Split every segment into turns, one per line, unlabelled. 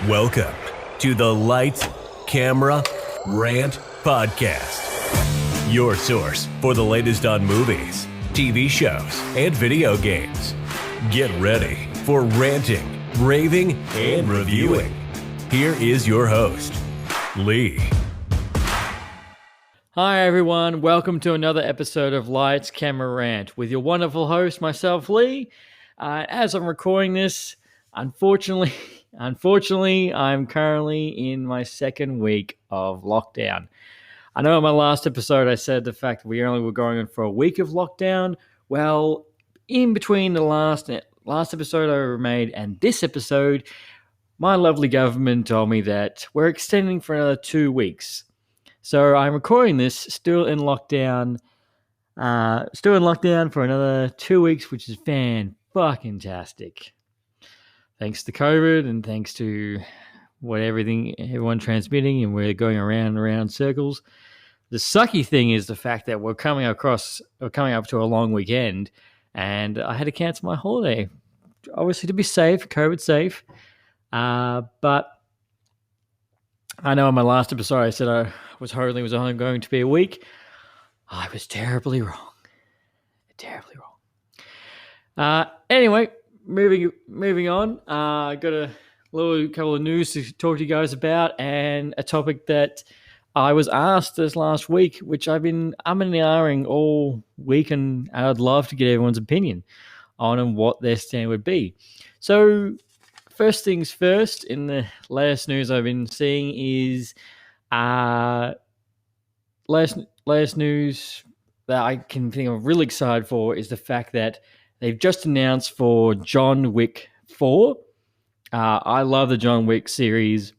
Welcome to the Light, Camera, Rant Podcast. Your source for the latest on movies, TV shows, and video games. Get ready for ranting, raving, and reviewing. Here is your host, Lee.
Hi everyone, welcome to another episode of Lights, Camera, Rant with your wonderful host, myself, Lee. As I'm recording this, unfortunately, I'm currently in my second week of lockdown. I know in my last episode I said the fact that we only were going on for a week of lockdown. Well, in between the last episode I made and this episode, my lovely government told me that we're extending for another 2 weeks. So I'm recording this still in lockdown for another 2 weeks, which is fan-fucking-tastic. Thanks to COVID and thanks to everyone transmitting, and we're going around and around circles. The sucky thing is the fact that we're coming up to a long weekend, and I had to cancel my holiday, obviously to be safe, COVID safe. But I know in my last episode I said I was hoping it was only going to be a week. I was terribly wrong. Anyway, moving on. I got a couple of news to talk to you guys about, and a topic that I was asked this last week, which I've been umming all week, and I'd love to get everyone's opinion on what their stand would be. So, first things first, in the latest news I've been seeing is latest news that I can think I'm really excited for is the fact that they've just announced for John Wick 4. I love the John Wick series.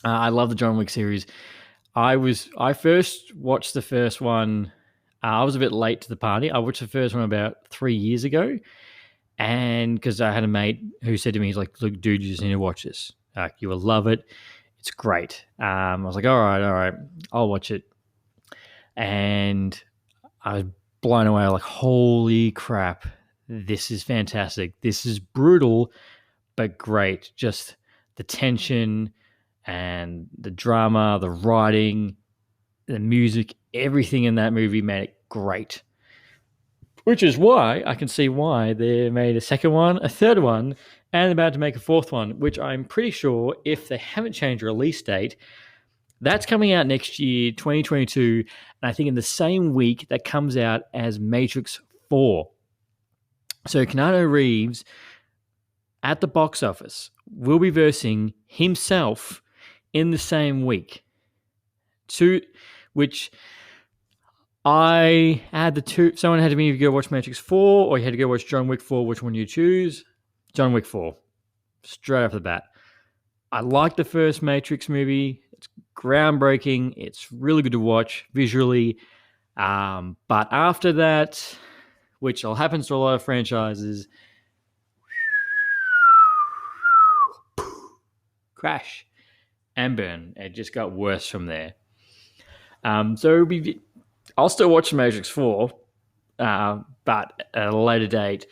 I first watched the first one. I was a bit late to the party. I watched the first one about 3 years ago. And because I had a mate who said to me, he's like, "Look, dude, you just need to watch this. You will love it. It's great." I was like, all right, I'll watch it. And I was blown away. Like, holy crap, this is fantastic. This is brutal, but great. Just the tension and the drama, the writing, the music, everything in that movie made it great. Which is why I can see why they made a second one, a third one, and about to make a fourth one, which I'm pretty sure, if they haven't changed release date, that's coming out next year, 2022, and I think in the same week that comes out as Matrix 4. So Keanu Reeves, at the box office, will be versing himself in the same week, which I had the two. Someone had to me go watch Matrix 4, or you had to go watch John Wick 4. Which one do you choose? John Wick 4. Straight off the bat. I like the first Matrix movie. It's groundbreaking. It's really good to watch visually. But after that, which happens to a lot of franchises, crash and burn. It just got worse from there. So I'll still watch Matrix 4, but at a later date.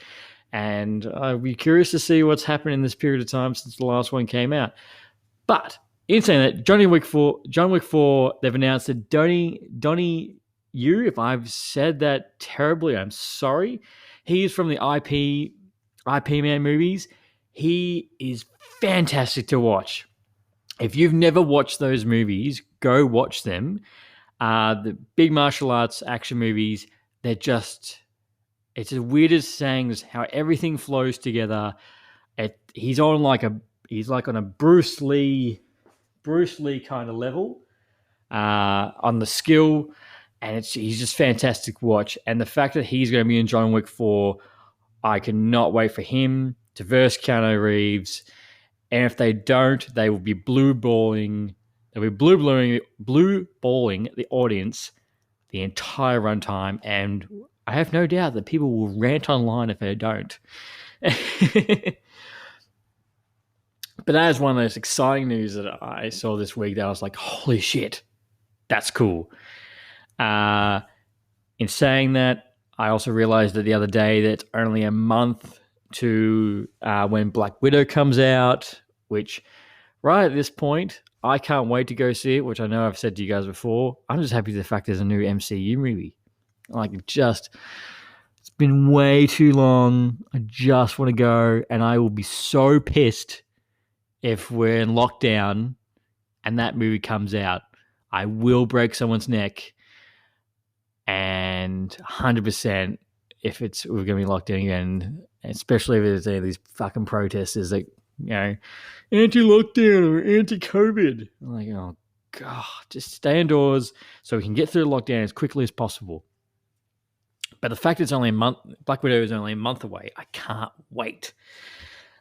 And I'll be curious to see what's happened in this period of time since the last one came out. But in saying that, John Wick 4, they've announced that Donnie Yu, if I've said that terribly, I'm sorry. He is from the IP Man movies. He is fantastic to watch. If you've never watched those movies, go watch them. The big martial arts action movies, it's the weirdest things how everything flows together. He's on a Bruce Lee kind of level on the skill, and he's just fantastic to watch. And the fact that he's going to be in John Wick 4, I cannot wait for him to verse Keanu Reeves. And if they don't, they will be blue balling the audience the entire runtime, and I have no doubt that people will rant online if they don't. But that is one of those exciting news that I saw this week that I was like, holy shit, that's cool. In saying that, I also realized that the other day that only a month to when Black Widow comes out, which right at this point, I can't wait to go see it, which I know I've said to you guys before. I'm just happy with the fact there's a new MCU movie. Like, it's been way too long. I just want to go, and I will be so pissed if we're in lockdown and that movie comes out. I will break someone's neck, and 100% if we're going to be locked down again, especially if there's any of these fucking protesters that, anti-lockdown or anti-COVID. I'm like, oh, God, just stay indoors so we can get through the lockdown as quickly as possible. But the fact it's only a month, Black Widow is only a month away, I can't wait.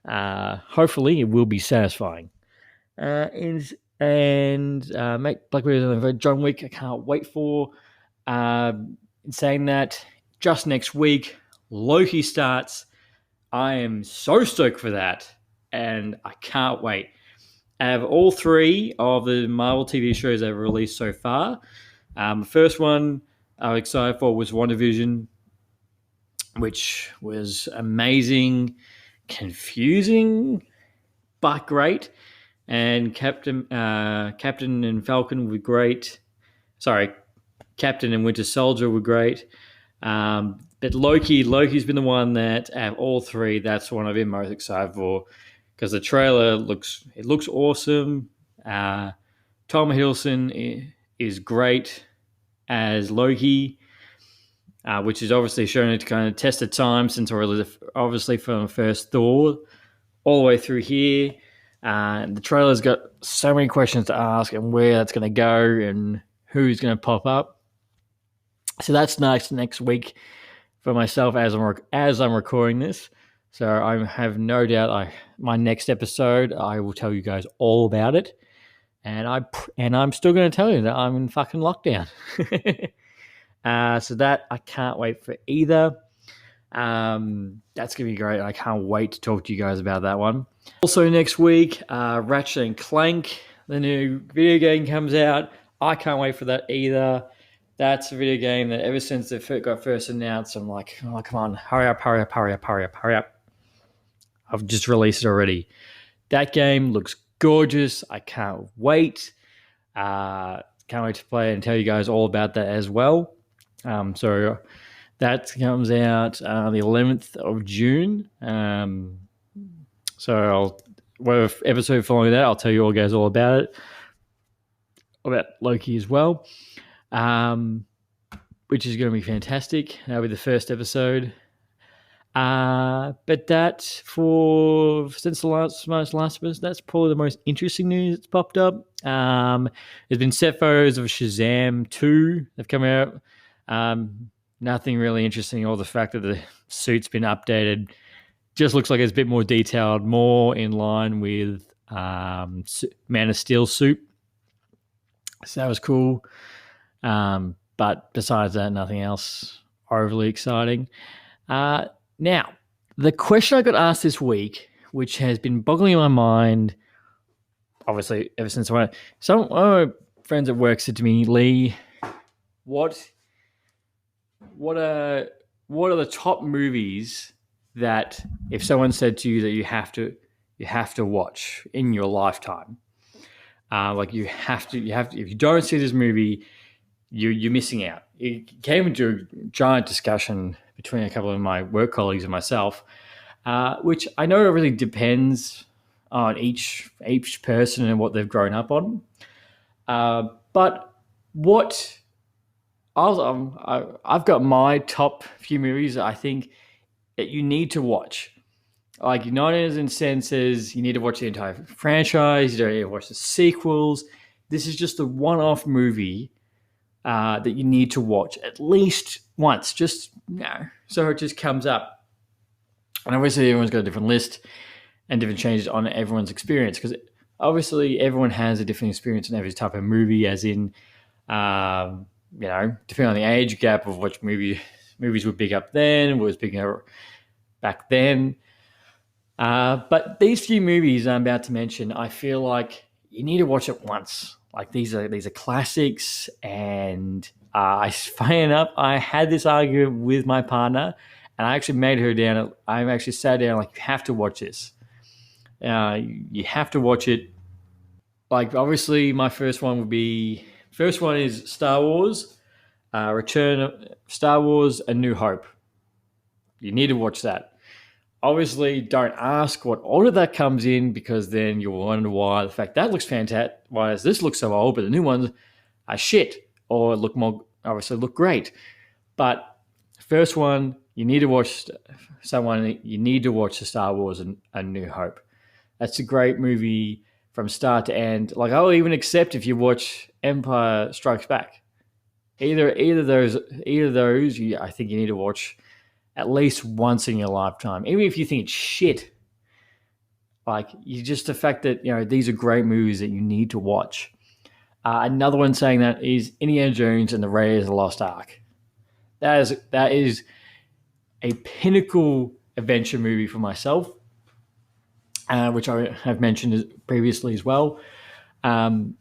Hopefully it will be satisfying. Make Black Widow John Wick, I can't wait for. In saying that, just next week, Loki starts. I am so stoked for that, and I can't wait. I have all 3 of the Marvel TV shows that have released so far. The first one I was excited for was WandaVision, which was amazing, confusing, but great. And Captain and Falcon were great. Sorry, Captain and Winter Soldier were great. But Loki's been the one that out of all 3, that's the one I've been most excited for because the trailer looks awesome. Tom Hiddleston is great as Loki, which is obviously shown it to kind of test the time since obviously from the first Thor all the way through here. The trailer's got so many questions to ask and where that's going to go and who's going to pop up. So that's next week for myself as I'm recording this. So I have no doubt my next episode I will tell you guys all about it, and I'm still going to tell you that I'm in fucking lockdown. So that I can't wait for either. That's gonna be great. I can't wait to talk to you guys about that one. Also next week, Ratchet and Clank, the new video game comes out. I can't wait for that either. That's a video game that ever since it got first announced, I'm like, oh, come on, hurry up. I've just released it already. That game looks gorgeous. I can't wait. Can't wait to play and tell you guys all about that as well. So that comes out the 11th of June. So whatever episode following that, I'll tell you all guys all about it. About Loki as well. Which is going to be fantastic. That'll be the first episode. But that since the last of Us, that's probably the most interesting news that's popped up. There's been set photos of Shazam 2 that have come out. Nothing really interesting, or the fact that the suit's been updated. Just looks like it's a bit more detailed, more in line with Man of Steel suit. So that was cool. But besides that, nothing else overly exciting. Now, the question I got asked this week, which has been boggling my mind, obviously, ever since one of my friends at work said to me, Lee, what are the top movies that if someone said to you that you have to watch in your lifetime? Like you have to, if you don't see this movie, you're missing out. It came into a giant discussion between a couple of my work colleagues and myself, which I know it really depends on each person and what they've grown up on. But what I've got my top few movies that I think that you need to watch. Like, not as in senses you need to watch the entire franchise, you don't need to watch the sequels. This is just a one-off movie that you need to watch at least once, just so it just comes up. And obviously everyone's got a different list and different changes on everyone's experience, because obviously everyone has a different experience in every type of movie, as in, depending on the age gap of which movies were big up then, was big back then. But these few movies I'm about to mention, I feel like you need to watch it once. Like these are classics, and funny enough, I had this argument with my partner, and I actually made her down. I actually sat down like, you have to watch this. You have to watch it. Like, obviously, my first one is Star Wars, Star Wars: A New Hope. You need to watch that. Obviously, don't ask what order that comes in, because then you'll wonder why the fact that looks fantastic. Why does this look so old, but the new ones are shit, or look great? But first one, you need to watch You need to watch the Star Wars and A New Hope. That's a great movie from start to end. Like, I'll even accept if you watch Empire Strikes Back. Either of those, I think you need to watch at least once in your lifetime. Even if you think it's shit, like, the fact that these are great movies that you need to watch. Another one saying that is Indiana Jones and the Raiders of the Lost Ark. That is a pinnacle adventure movie for myself, which I have mentioned previously as well. You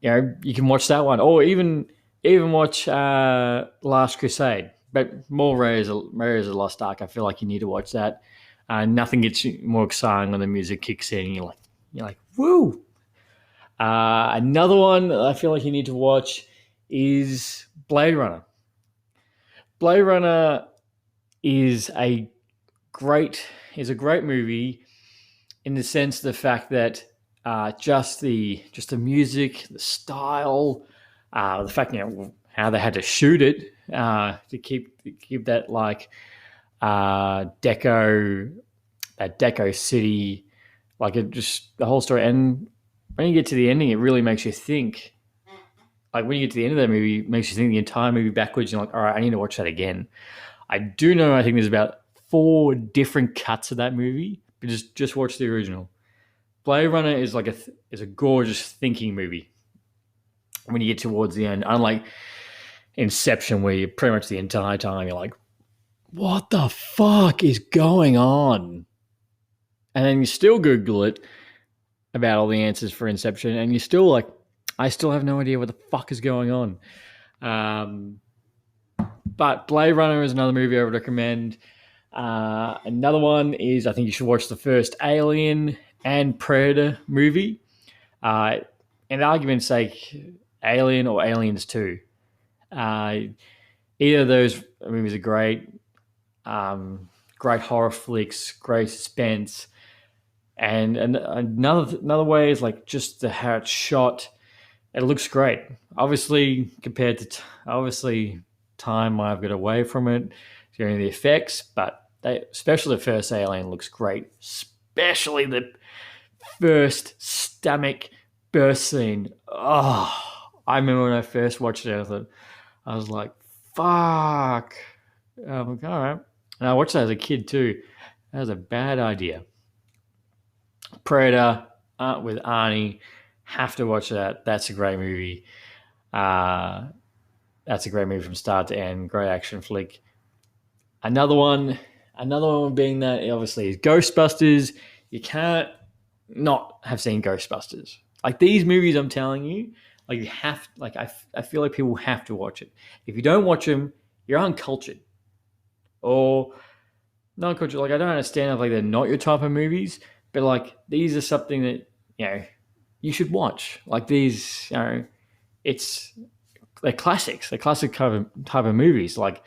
can watch that one, or even watch Last Crusade, but more Raiders of the Lost Ark. I feel like you need to watch that. Nothing gets more exciting when the music kicks in. You're like, woo! Another one that I feel like you need to watch is Blade Runner. Blade Runner is a great movie in the sense of the fact that just the music, the style, the fact how they had to shoot it to keep that deco city, like, it just, the whole story. And when you get to the ending, it really makes you think. Like, when you get to the end of that movie, it makes you think the entire movie backwards. You're like, all right, I need to watch that again. I think there's about 4 different cuts of that movie, but just watch the original. Blade Runner is like a gorgeous thinking movie when you get towards the end. Unlike Inception, where you pretty much the entire time you're like, what the fuck is going on? And then you still Google it about all the answers for Inception, and you're still like, I still have no idea what the fuck is going on. But Blade Runner is another movie I would recommend. Another one is, I think you should watch the first Alien and Predator movie. In argument's sake, Alien or Aliens 2. Either of those movies are great. Great horror flicks, great suspense. And another way is like just how it's shot. It looks great. Obviously, compared to time might have got away from it during the effects, but especially the first Alien looks great. Especially the first stomach burst scene. Oh, I remember when I first watched it, I was like, fuck. All right. And I watched that as a kid too. That was a bad idea. Predator with Arnie. Have to watch that. That's a great movie. That's a great movie from start to end. Great action flick. Another one being that, obviously, is Ghostbusters. You can't not have seen Ghostbusters. Like, these movies, I'm telling you, like, you have, like, I feel like people have to watch it. If you don't watch them, you're uncultured. Or not cultured. Like, I don't understand if, like, they're not your type of movies, but, like, these are something that, you should watch. Like, these, they're classics. They're classic type of movies. Like,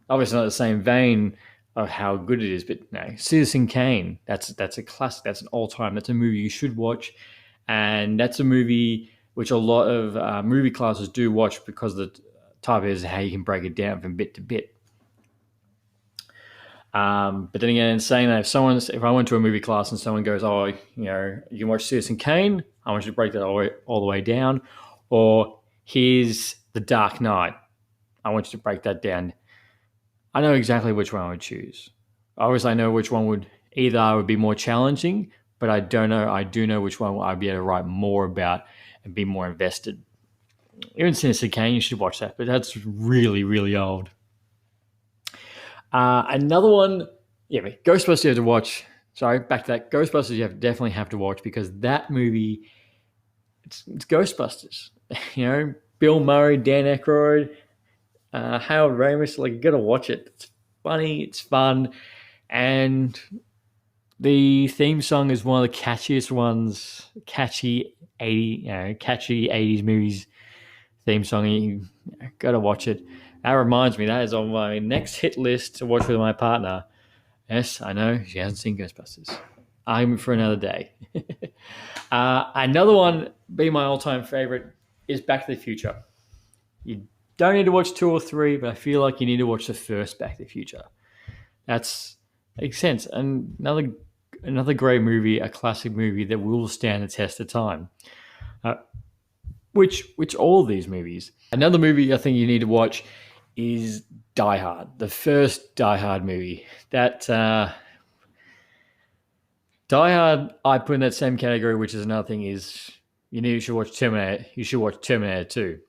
obviously not the same vein of how good it is, but Citizen Kane, that's a classic. That's an all-time. That's a movie you should watch. And that's a movie which a lot of movie classes do watch, because the type is how you can break it down from bit to bit. But then again, in saying that, if I went to a movie class and someone goes, oh, you can watch Citizen Kane, I want you to break that all the way down. Or here's The Dark Knight, I want you to break that down. I know exactly which one I would choose. Obviously, I know which one would be more challenging, but I do know which one I'd be able to write more about and be more invested. Even Citizen Kane, you should watch that, but that's really, really old. Another one, but Ghostbusters you have to watch. Sorry, back to that. Ghostbusters you definitely have to watch, because that movie, it's Ghostbusters. Bill Murray, Dan Aykroyd, Harold Ramis. Like, you got to watch it. It's funny, it's fun, and The theme song is one of the catchiest ones, catchy 80s movies theme song. You gotta watch it. That reminds me, that is on my next hit list to watch with my partner. Yes, I know she hasn't seen Ghostbusters. Argument for another day. Another one, be my all-time favorite, is Back to the Future. You don't need to watch 2 or 3, but I feel like you need to watch the first Back to the Future. That's makes sense. And another great movie, a classic movie that will stand the test of time. Uh, which all of these movies. Another movie I think you need to watch is Die Hard, the first Die Hard movie. That Die Hard, I put in that same category, which is another thing is you should watch Terminator. You should watch Terminator 2.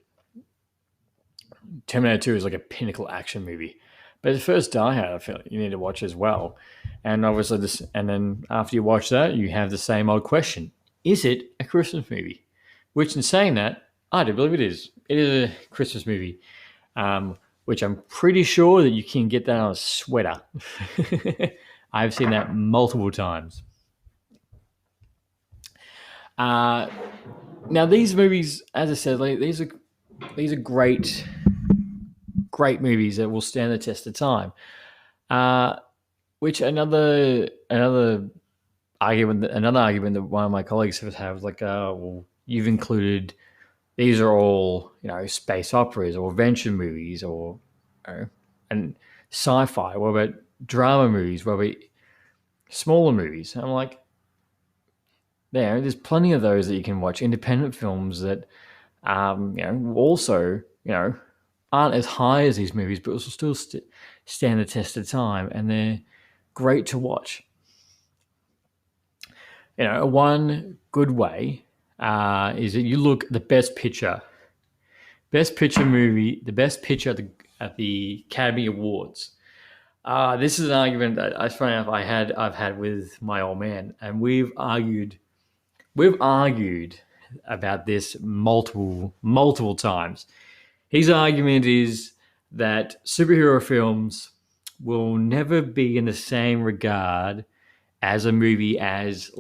Terminator 2 is like a pinnacle action movie. But the first Die Hard, I feel you need to watch as well. And obviously and then after you watch that, you have the same old question. Is it a Christmas movie? Which in saying that, I do believe it is. It is a Christmas movie. Which I'm pretty sure that you can get that on a sweater. I've seen that multiple times. Now these movies, as I said, these are great movies that will stand the test of time. Which another argument that one of my colleagues have like, well, you've included these are all space operas or adventure movies or and sci-fi. What about drama movies? What about smaller movies? And I'm like, there's plenty of those that you can watch. Independent films that also aren't as high as these movies, but will still stand the test of time, and they're great to watch. One good way is that you look at the best picture movie, the best picture at the Academy Awards. This is an argument that I've had with my old man, and we've argued about this multiple times. His argument is that superhero films will never be in the same regard as a movie as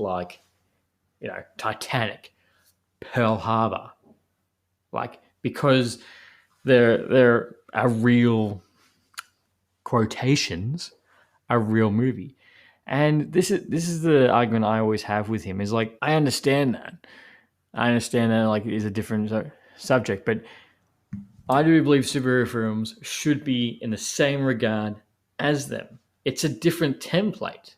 Titanic, Pearl Harbor, because they're a real quotations, a real movie. And this is the argument I always have with him is I understand that it is a different subject, but I do believe superhero films should be in the same regard as them. It's a different template,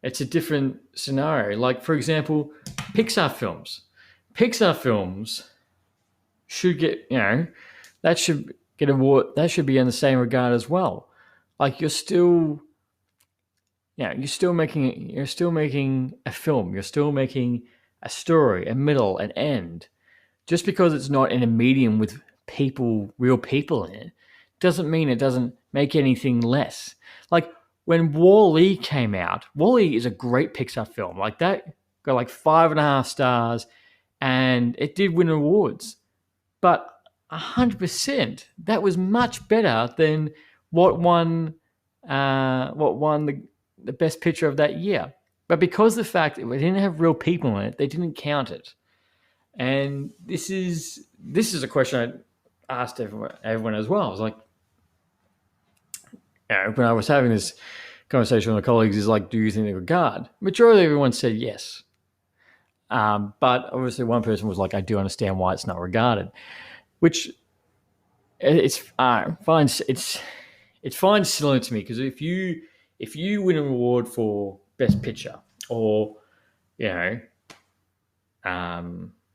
it's a different scenario. Like, for example, Pixar films should get, that should get award. That should be in the same regard as well. You're still making a film. You're still making a story, a middle, an end. Just because it's not in a medium with real people in it, doesn't mean it doesn't make anything less. When Wall-E came out, Wall-E is a great Pixar film. That got 5.5 stars, and it did win awards. But 100%, that was much better than what won the best picture of that year. But because the fact that it didn't have real people in it, they didn't count it. And this is a question I asked everyone as well. I was like, when I was having this conversation with my colleagues, is do you think they regard? Majority of everyone said yes. But obviously one person was like, I do understand why it's not regarded, which it's fine. It's fine silly to me, because if you win an award for best picture, or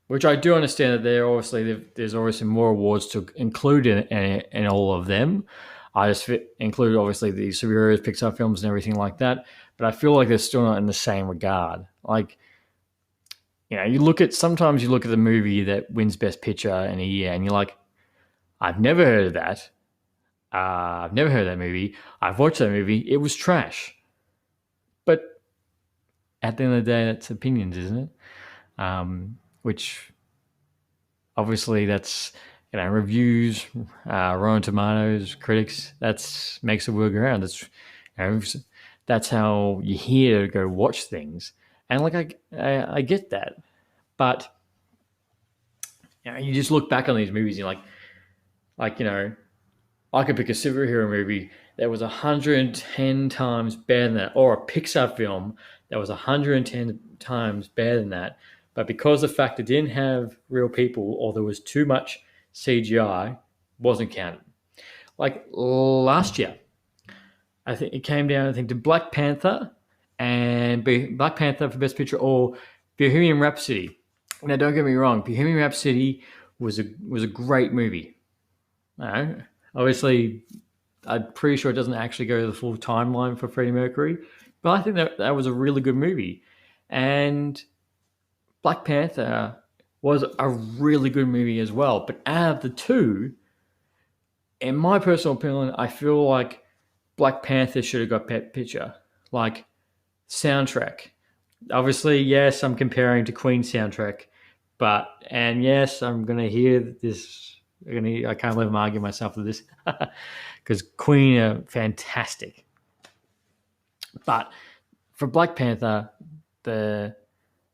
which I do understand that there's obviously more awards to include in all of them. I just include obviously the superheroes, Pixar films, and everything like that. But I feel like they're still not in the same regard. Sometimes you look at the movie that wins best picture in a year, and you're like, I've never heard of that. I've never heard of that movie. I've watched that movie. It was trash. But at the end of the day, that's opinions, isn't it? Which obviously that's reviews, Rotten Tomatoes, critics. That makes the world go round. That's that's how you're here to go watch things. And like I get that, but you just look back on these movies, and you're like I could pick a superhero movie that was 110 times better than that, or a Pixar film that was 110 times better than that. But because the fact it didn't have real people or there was too much CGI, wasn't counted. Like last year, I think it came down, to Black Panther and Black Panther for Best Picture or Bohemian Rhapsody. Now, don't get me wrong, Bohemian Rhapsody was a great movie. Obviously, I'm pretty sure it doesn't actually go to the full timeline for Freddie Mercury, but I think that was a really good movie. And Black Panther was a really good movie as well. But out of the two, in my personal opinion, I feel like Black Panther should have got Best Picture. Like soundtrack. Obviously, yes, I'm comparing to Queen soundtrack, and yes, I'm gonna hear this. I can't let him argue myself with this because Queen are fantastic. But for Black Panther, the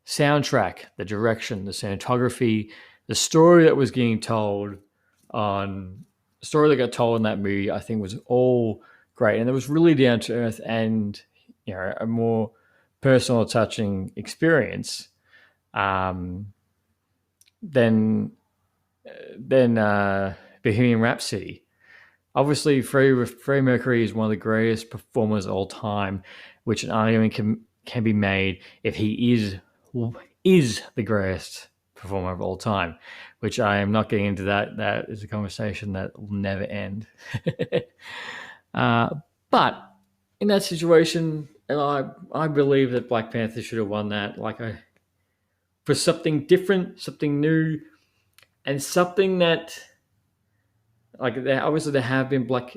soundtrack, the direction, the cinematography, the story that was getting told on the story that got told in that movie, I think was all great, and it was really down to earth and a more personal, touching experience than Bohemian Rhapsody. Obviously, Freddie Mercury is one of the greatest performers of all time, which an argument can be made if he is the greatest performer of all time, which I am not getting into that. That is a conversation that will never end. But in that situation, and I believe that Black Panther should have won that, for something different, something new, and something that, obviously there have been black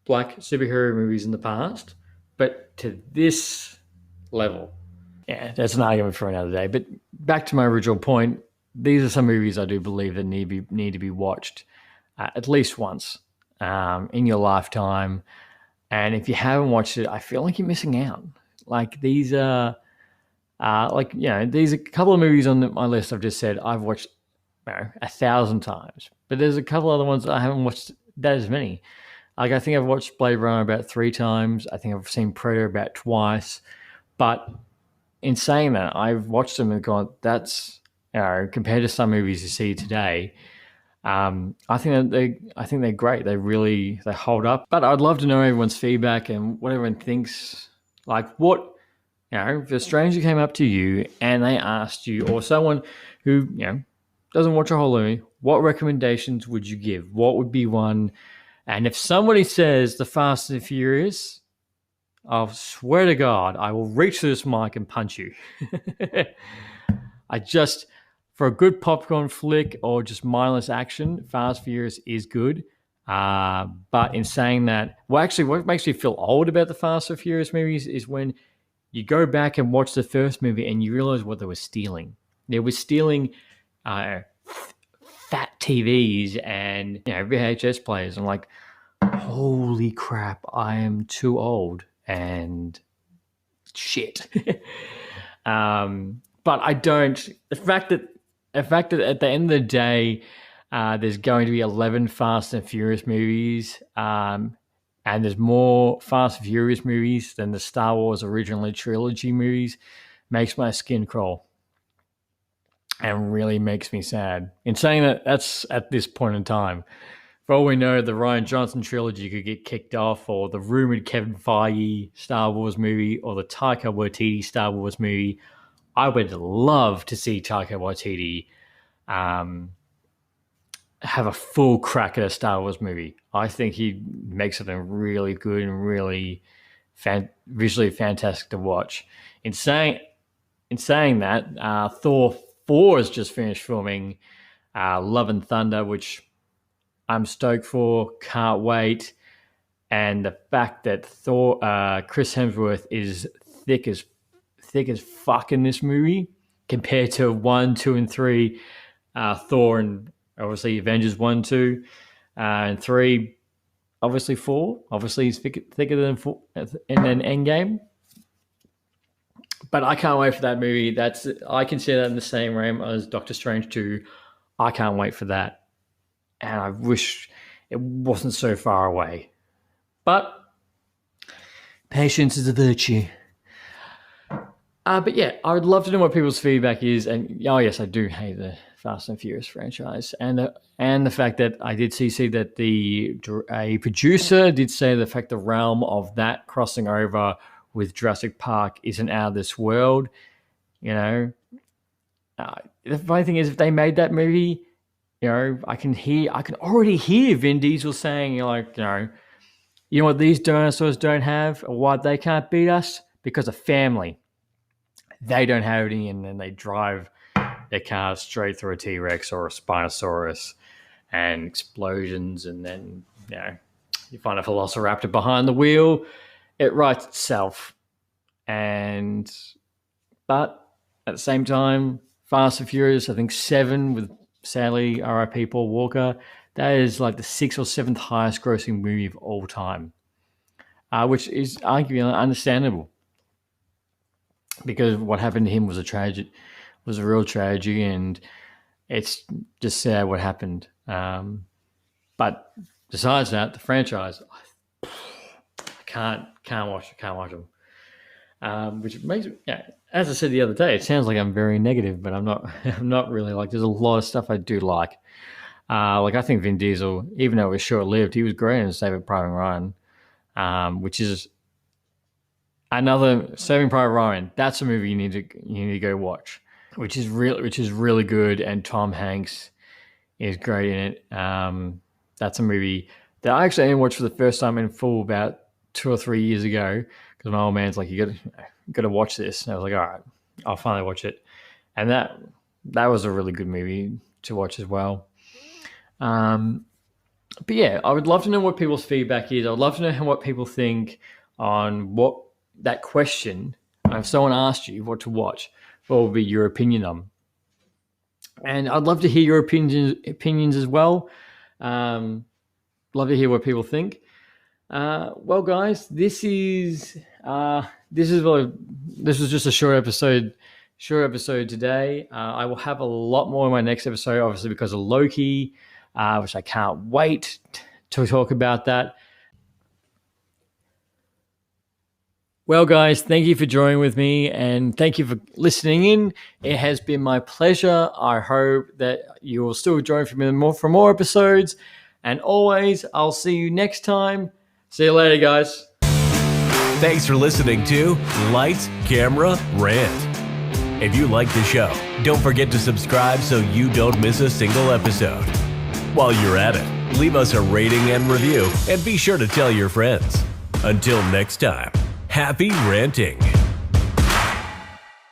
superhero movies in the past, but to this level, yeah, that's an argument for another day. But back to my original point, these are some movies I do believe that need to be watched at least once in your lifetime. And if you haven't watched it, I feel like you're missing out. Like these are, these are a couple of movies on my list. I've just said I've watched 1,000 times, but there's a couple other ones that I haven't watched that as many. Like I think I've watched Blade Runner about 3 times. I think I've seen Predator about twice. But in saying that, I've watched them and gone, that's compared to some movies you see today. I think they're great. They hold up. But I'd love to know everyone's feedback and what everyone thinks. Like what, if a stranger came up to you and they asked you, or someone who doesn't watch a whole movie, what recommendations would you give? What would be one? And if somebody says The Fast and Furious, I swear to God, I will reach to this mic and punch you. For a good popcorn flick or just mindless action, Fast and Furious is good. But in saying that, what makes me feel old about the Fast and Furious movies is when you go back and watch the first movie and you realize what they were stealing. They were stealing fat TVs and VHS players. I'm like, holy crap, I am too old and shit. But I don't. The fact that at the end of the day, there's going to be 11 Fast and Furious movies, and there's more Fast and Furious movies than the Star Wars original trilogy movies, makes my skin crawl and really makes me sad. In saying that, that's at this point in time. For all we know, the Rian Johnson trilogy could get kicked off, or the rumored Kevin Feige Star Wars movie, or the Taika Waititi Star Wars movie. I would love to see Taika Waititi have a full crack at a Star Wars movie. I think he'd make something really good and really visually fantastic to watch. In saying that, Thor 4 has just finished filming Love and Thunder, which I'm stoked for, can't wait. And the fact that Chris Hemsworth is thick as fuck in this movie compared to 1, 2, and 3, Thor and obviously Avengers 1, 2, and 3. obviously 4. Obviously, he's thicker than 4 in an Endgame. But I can't wait for that movie. I consider that in the same realm as Doctor Strange 2. I can't wait for that. And I wish it wasn't so far away. But patience is a virtue. But yeah, I would love to know what people's feedback is. And oh yes, I do hate the Fast and Furious franchise, and the fact that I did see that a producer did say the fact the realm of that crossing over with Jurassic Park isn't out of this world. You know, the funny thing is, if they made that movie, you know, I can already hear Vin Diesel saying, like, you know what these dinosaurs don't have, or why they can't beat us, because of family. They don't have any, and then they drive their cars straight through a T-Rex or a Spinosaurus, and explosions, and then, you know, you find a Velociraptor behind the wheel. It writes itself. But at the same time, Fast and Furious, I think 7, with sadly R.I.P. Paul Walker, that is like the 6th or 7th highest grossing movie of all time, which is arguably understandable, because what happened to him was a real tragedy, and it's just sad what happened. But besides that, the franchise, I can't watch them. Which makes, as I said the other day, it sounds like I'm very negative, but I'm not. I'm not really. Like, there's a lot of stuff I do like. Like, I think Vin Diesel, even though it was short-lived, he was great in Saving Private Ryan, which is another Saving Private Ryan. That's a movie you need to go watch, which is really good, and Tom Hanks is great in it. That's a movie that I actually only watched for the first time in full about 2 or 3 years ago, because my old man's like, you got to watch this, and I was like, all right, I'll finally watch it, and that was a really good movie to watch as well. But yeah, I would love to know what people's feedback is. I would love to know what people think on what that question. If someone asked you what to watch, what would be your opinion on? And I'd love to hear your opinions as well. Love to hear what people think. Well, guys, this was just a short episode today. I will have a lot more in my next episode, obviously, because of Loki, which I can't wait to talk about that. Well, guys, thank you for joining with me, and thank you for listening in. It has been my pleasure. I hope that you will still join for more episodes. And always, I'll see you next time. See you later, guys.
Thanks for listening to Lights, Camera, Rant. If you like the show, don't forget to subscribe so you don't miss a single episode. While you're at it, leave us a rating and review, and be sure to tell your friends. Until next time, happy ranting.